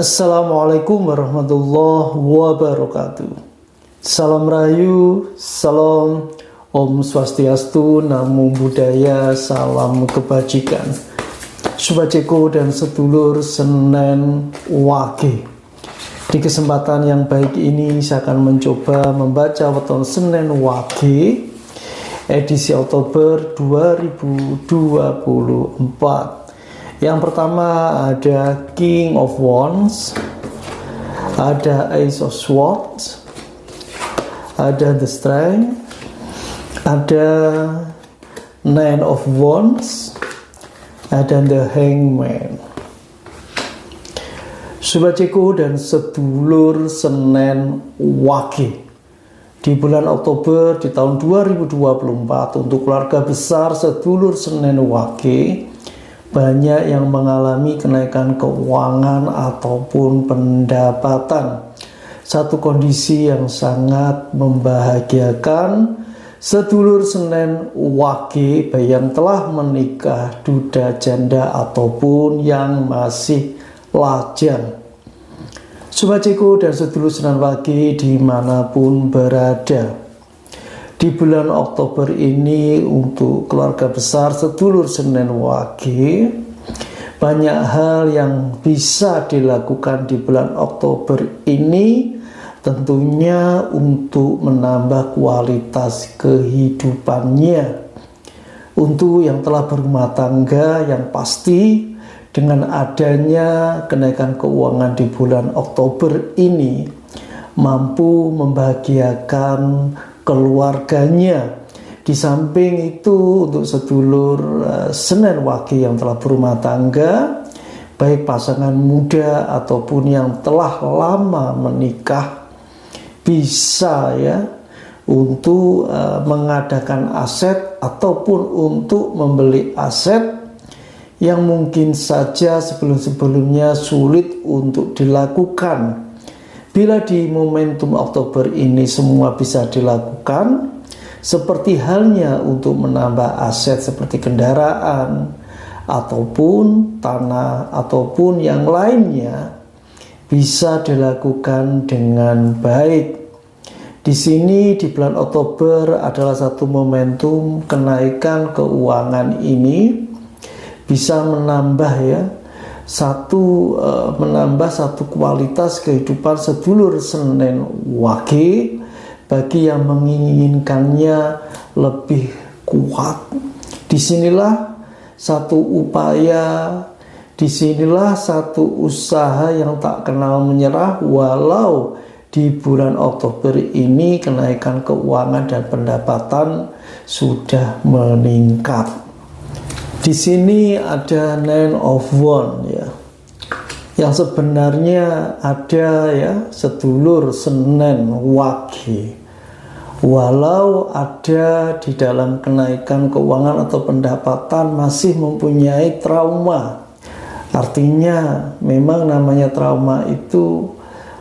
Assalamualaikum warahmatullahi wabarakatuh. Salam Rahayu, salam Om Swastiastu, Namo Buddhaya, salam kebajikan. Sobat Ceko dan sedulur Senen Wage. Di kesempatan yang baik ini saya akan mencoba membaca weton Senen Wage edisi Oktober 2024. Yang pertama ada King of Wands, ada Ace of Swords, ada The Strength, ada Nine of Wands, ada The Hangman. Sobat Ceko dan sedulur Senen Wage, di bulan Oktober di tahun 2024 untuk keluarga besar sedulur Senen Wage, banyak yang mengalami kenaikan keuangan ataupun pendapatan. Satu kondisi yang sangat membahagiakan sedulur Senen Wage, baik yang telah menikah, duda, janda, ataupun yang masih lajang. Sobat Ceko dan sedulur Senen Wage dimanapun berada, di bulan Oktober ini untuk keluarga besar sedulur Senen Wage, banyak hal yang bisa dilakukan di bulan Oktober ini, tentunya untuk menambah kualitas kehidupannya. Untuk yang telah berumah tangga, yang pasti dengan adanya kenaikan keuangan di bulan Oktober ini mampu membahagiakan keluarganya. Di samping itu untuk sedulur Senen Wage yang telah berumah tangga, baik pasangan muda ataupun yang telah lama menikah, bisa untuk mengadakan aset ataupun untuk membeli aset yang mungkin saja sebelum-sebelumnya sulit untuk dilakukan. Bila di momentum Oktober ini semua bisa dilakukan, seperti halnya untuk menambah aset seperti kendaraan, ataupun tanah, ataupun yang lainnya, bisa dilakukan dengan baik. Di sini di bulan Oktober adalah satu momentum kenaikan keuangan ini, bisa menambah menambah satu kualitas kehidupan sedulur Senen Wage bagi yang menginginkannya lebih kuat. Disinilah satu upaya, disinilah satu usaha yang tak kenal menyerah, walau di bulan Oktober ini kenaikan keuangan dan pendapatan sudah meningkat. Di sini ada Nine of Wands yang sebenarnya ada sedulur Senen Wage, walau ada di dalam kenaikan keuangan atau pendapatan masih mempunyai trauma. Artinya memang namanya trauma itu,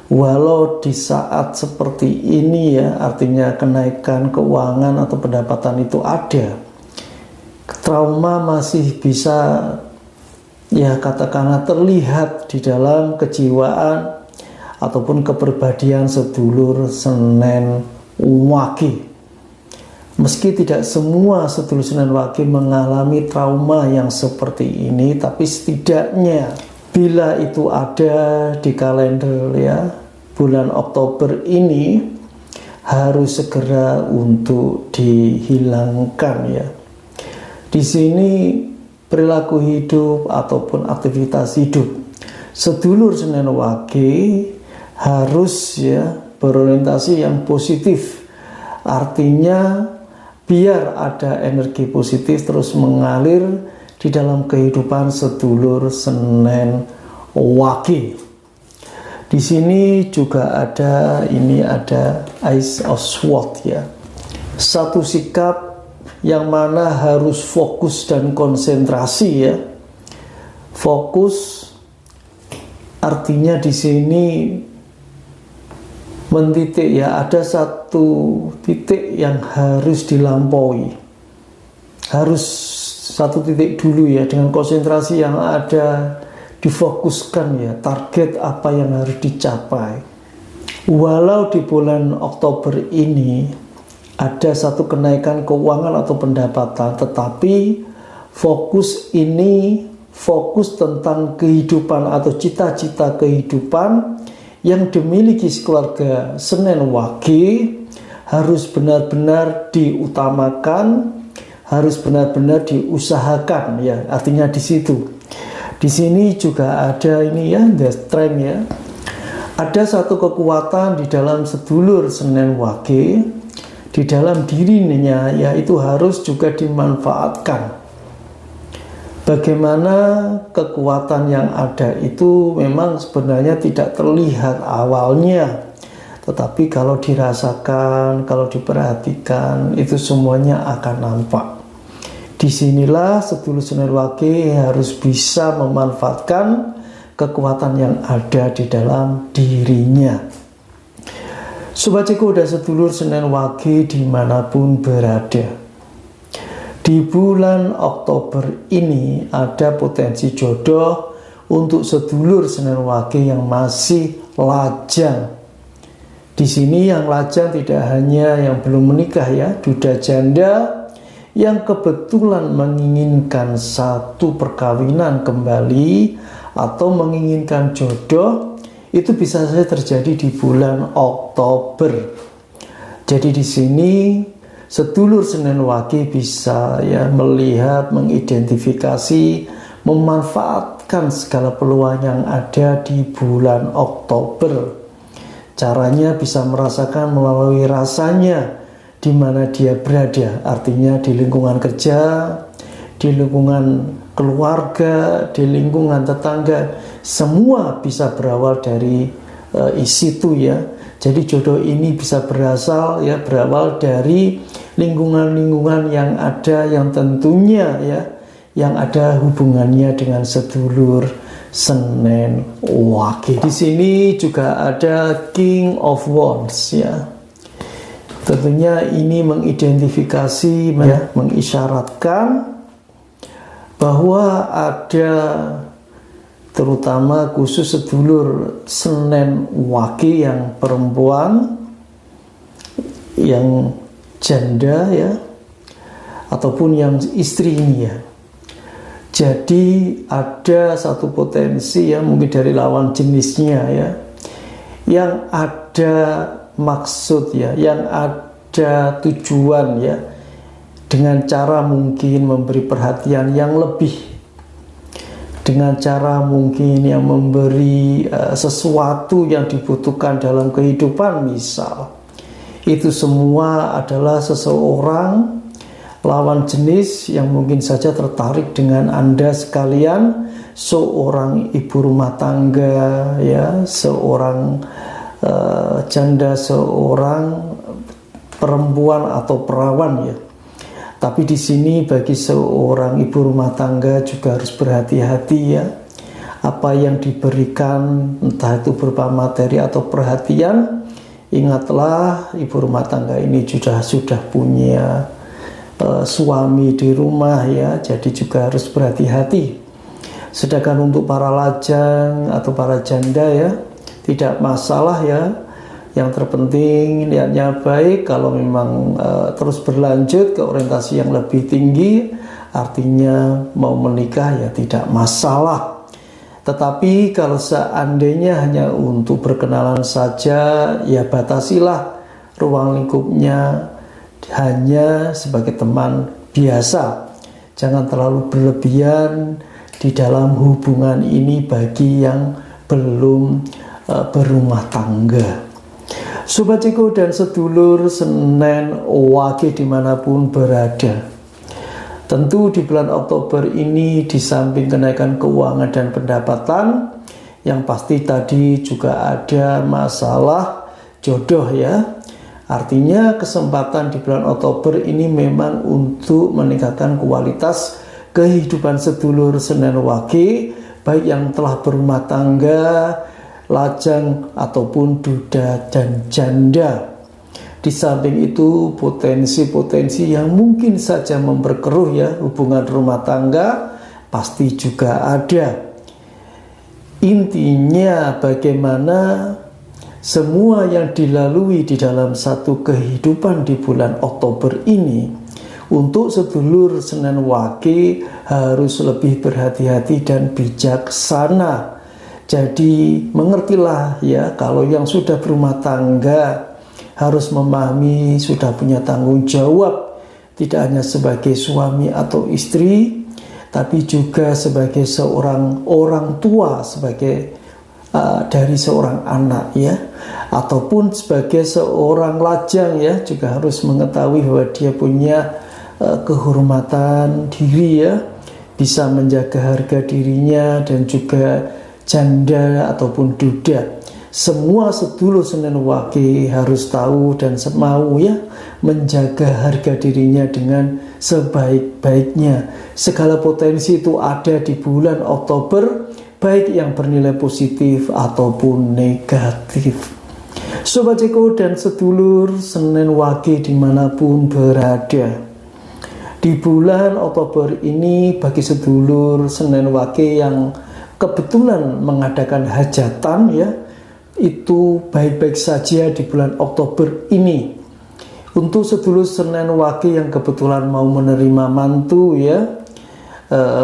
walau di saat seperti ini artinya kenaikan keuangan atau pendapatan itu ada, trauma masih bisa katakanlah terlihat di dalam kejiwaan ataupun kepribadian sedulur Senen Wage. Meski tidak semua sedulur Senen Wage mengalami trauma yang seperti ini, tapi setidaknya bila itu ada di kalender bulan Oktober ini, harus segera untuk dihilangkan. Di sini perilaku hidup ataupun aktivitas hidup sedulur Senen Wage harus berorientasi yang positif. Artinya biar ada energi positif terus mengalir di dalam kehidupan sedulur Senen Wage. Di sini juga ada Ace of Swords satu sikap yang mana harus fokus dan konsentrasi Fokus artinya di sini mentitik ada satu titik yang harus dilampaui. Harus satu titik dulu dengan konsentrasi yang ada difokuskan ya, target apa yang harus dicapai. Walau di bulan Oktober ini ada satu kenaikan keuangan atau pendapatan, tetapi fokus ini fokus tentang kehidupan atau cita-cita kehidupan yang dimiliki keluarga Senen Wage harus benar-benar diutamakan, harus benar-benar diusahakan ya. Artinya di situ. Di sini juga ada ini ya, the strength ya. Ada satu kekuatan di dalam sedulur Senen Wage, di dalam dirinya, yaitu harus juga dimanfaatkan. Bagaimana kekuatan yang ada itu memang sebenarnya tidak terlihat awalnya, tetapi kalau dirasakan, kalau diperhatikan, itu semuanya akan nampak. Disinilah sedulur Senen Wage harus bisa memanfaatkan kekuatan yang ada di dalam dirinya. Sobat Ceko dan sedulur Senen Wage dimanapun berada, di bulan Oktober ini ada potensi jodoh untuk sedulur Senen Wage yang masih lajang. Di sini yang lajang tidak hanya yang belum menikah ya, duda janda yang kebetulan menginginkan satu perkawinan kembali atau menginginkan jodoh, itu bisa saja terjadi di bulan Oktober. Jadi di sini sedulur Senen Wage bisa ya melihat, mengidentifikasi, memanfaatkan segala peluang yang ada di bulan Oktober. Caranya bisa merasakan melalui rasanya di mana dia berada, artinya di lingkungan kerja, di lingkungan keluarga, di lingkungan tetangga, semua bisa berawal dari situ ya. Jadi jodoh ini bisa berawal dari lingkungan-lingkungan yang ada, yang tentunya ya, yang ada hubungannya dengan sedulur Senen Wage. Di sini juga ada King of Wands ya. Tentunya ini mengidentifikasi ya, mengisyaratkan bahwa ada terutama khusus sedulur Senen Wage yang perempuan, yang janda ya, ataupun yang istri ini ya. Jadi ada satu potensi ya, mungkin dari lawan jenisnya ya, yang ada maksud ya, yang ada tujuan ya, dengan cara mungkin memberi perhatian yang lebih, dengan cara mungkin yang memberi sesuatu yang dibutuhkan dalam kehidupan. Misal itu semua adalah seseorang lawan jenis yang mungkin saja tertarik dengan Anda sekalian, seorang ibu rumah tangga ya, seorang janda, seorang perempuan atau perawan ya. Tapi di sini bagi seorang ibu rumah tangga juga harus berhati-hati ya. Apa yang diberikan, entah itu berupa materi atau perhatian, ingatlah ibu rumah tangga ini sudah punya suami di rumah ya. Jadi juga harus berhati-hati. Sedangkan untuk para lajang atau para janda ya, tidak masalah ya. Yang terpenting niatnya baik. Kalau memang terus berlanjut ke orientasi yang lebih tinggi, artinya mau menikah ya tidak masalah. Tetapi kalau seandainya hanya untuk berkenalan saja, ya batasilah ruang lingkupnya hanya sebagai teman biasa. Jangan terlalu berlebihan di dalam hubungan ini bagi yang belum berumah tangga. Sobat Ceko dan sedulur Senen Wage dimanapun berada, tentu di bulan Oktober ini di samping kenaikan keuangan dan pendapatan, yang pasti tadi juga ada masalah jodoh ya. Artinya kesempatan di bulan Oktober ini memang untuk meningkatkan kualitas kehidupan sedulur Senen Wage, baik yang telah berumah tangga, lajang ataupun duda dan janda. Di samping itu potensi-potensi yang mungkin saja memperkeruh ya hubungan rumah tangga pasti juga ada. Intinya bagaimana semua yang dilalui di dalam satu kehidupan di bulan Oktober ini, untuk sedulur Senen Wage harus lebih berhati-hati dan bijaksana. Jadi mengertilah ya, kalau yang sudah berumah tangga harus memahami sudah punya tanggung jawab, tidak hanya sebagai suami atau istri, tapi juga sebagai seorang orang tua, sebagai dari seorang anak ya, ataupun sebagai seorang lajang ya, juga harus mengetahui bahwa dia punya kehormatan diri ya, bisa menjaga harga dirinya, dan juga janda ataupun duda. Semua sedulur Senen Wage harus tahu dan mau ya menjaga harga dirinya dengan sebaik-baiknya. Segala potensi itu ada di bulan Oktober, baik yang bernilai positif ataupun negatif. Sobat Ceko dan sedulur Senen Wage dimanapun berada, di bulan Oktober ini bagi sedulur Senen Wage yang kebetulan mengadakan hajatan ya, itu baik-baik saja di bulan Oktober ini. Untuk sedulur Senen Wage yang kebetulan mau menerima mantu ya,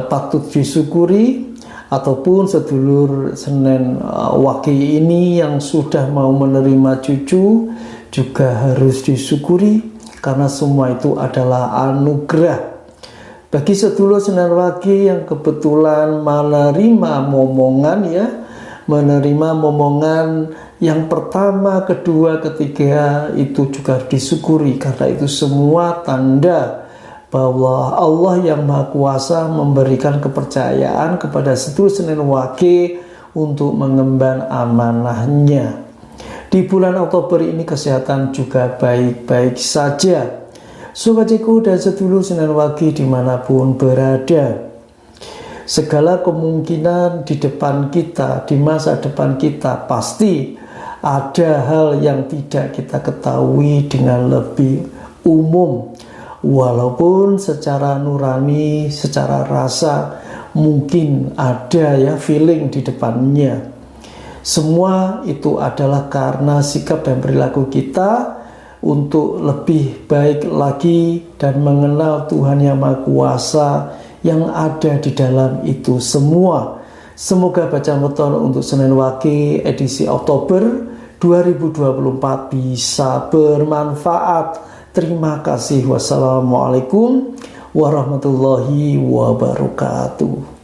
patut disyukuri. Ataupun sedulur Senen Wage ini yang sudah mau menerima cucu juga harus disyukuri, karena semua itu adalah anugerah. Bagi sedulur Senen Wage yang kebetulan menerima momongan ya, menerima momongan yang pertama, kedua, ketiga, itu juga harus disyukuri, karena itu semua tanda bahwa Allah yang Maha Kuasa memberikan kepercayaan kepada sedulur Senen Wage untuk mengemban amanahnya. Di bulan Oktober ini kesehatan juga baik-baik saja. Sobat Ceko dan sedulur Senen Wage dimanapun berada, segala kemungkinan di depan kita, di masa depan kita, pasti ada hal yang tidak kita ketahui dengan lebih umum. Walaupun secara nurani, secara rasa mungkin ada ya feeling di depannya. Semua itu adalah karena sikap dan perilaku kita untuk lebih baik lagi dan mengenal Tuhan Yang Maha Kuasa yang ada di dalam itu semua. Semoga bacaan weton untuk Senen Wage edisi Oktober 2024 bisa bermanfaat. Terima kasih. Wassalamualaikum warahmatullahi wabarakatuh.